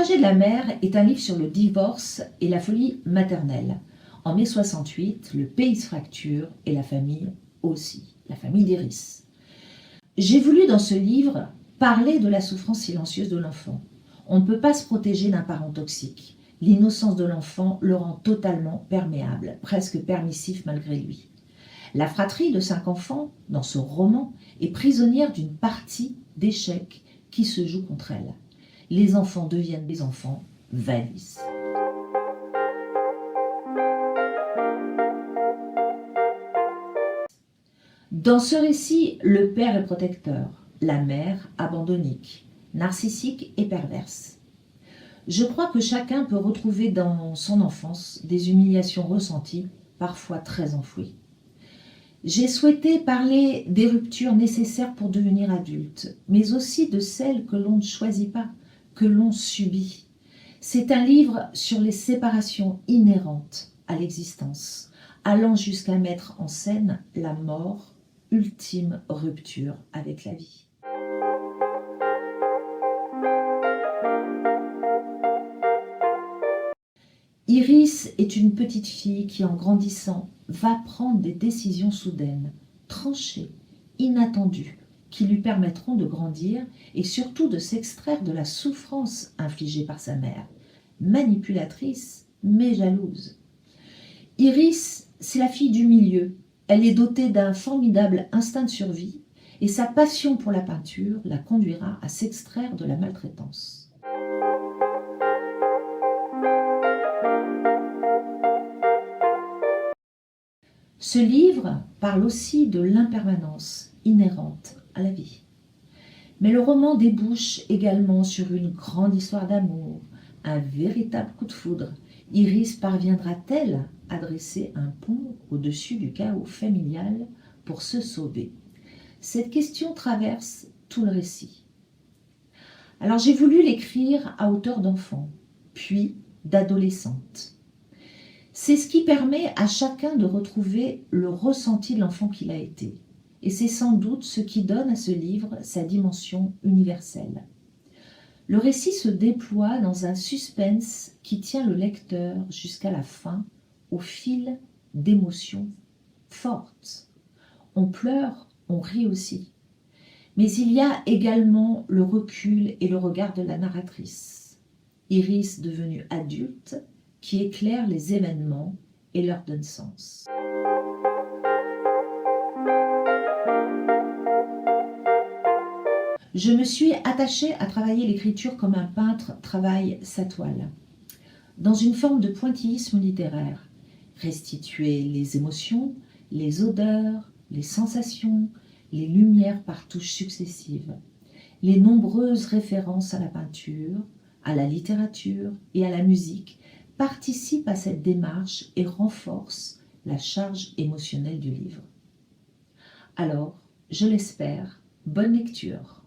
trajet de la mère est un livre sur le divorce et la folie maternelle. En mai 68, le pays se fracture et la famille aussi, la famille d'Iris. J'ai voulu dans ce livre parler de la souffrance silencieuse de l'enfant. On ne peut pas se protéger d'un parent toxique. L'innocence de l'enfant le rend totalement perméable, presque permissif malgré lui. La fratrie de 5 enfants, dans ce roman, est prisonnière d'une partie d'échecs qui se joue contre elle. Les enfants deviennent des enfants valises. Dans ce récit, le père est protecteur, la mère abandonnique, narcissique et perverse. Je crois que chacun peut retrouver dans son enfance des humiliations ressenties, parfois très enfouies. J'ai souhaité parler des ruptures nécessaires pour devenir adulte, mais aussi de celles que l'on ne choisit pas, que l'on subit. C'est un livre sur les séparations inhérentes à l'existence, allant jusqu'à mettre en scène la mort, ultime rupture avec la vie. Iris est une petite fille qui, en grandissant, va prendre des décisions soudaines, tranchées, inattendues, qui lui permettront de grandir et surtout de s'extraire de la souffrance infligée par sa mère, manipulatrice mais jalouse. Iris, c'est la fille du milieu. Elle est dotée d'un formidable instinct de survie et sa passion pour la peinture la conduira à s'extraire de la maltraitance. Ce livre parle aussi de l'impermanence inhérente à la vie. Mais le roman débouche également sur une grande histoire d'amour, un véritable coup de foudre. Iris parviendra-t-elle à dresser un pont au-dessus du chaos familial pour se sauver? Cette question traverse tout le récit. Alors j'ai voulu l'écrire à hauteur d'enfant, puis d'adolescente. C'est ce qui permet à chacun de retrouver le ressenti de l'enfant qu'il a été. Et c'est sans doute ce qui donne à ce livre sa dimension universelle. Le récit se déploie dans un suspense qui tient le lecteur jusqu'à la fin au fil d'émotions fortes. On pleure, on rit aussi. Mais il y a également le recul et le regard de la narratrice. Iris, devenue adulte, qui éclaire les événements et leur donne sens. Je me suis attachée à travailler l'écriture comme un peintre travaille sa toile, dans une forme de pointillisme littéraire, restituer les émotions, les odeurs, les sensations, les lumières par touches successives, les nombreuses références à la peinture, à la littérature et à la musique participent à cette démarche et renforcent la charge émotionnelle du livre. Alors, je l'espère, bonne lecture.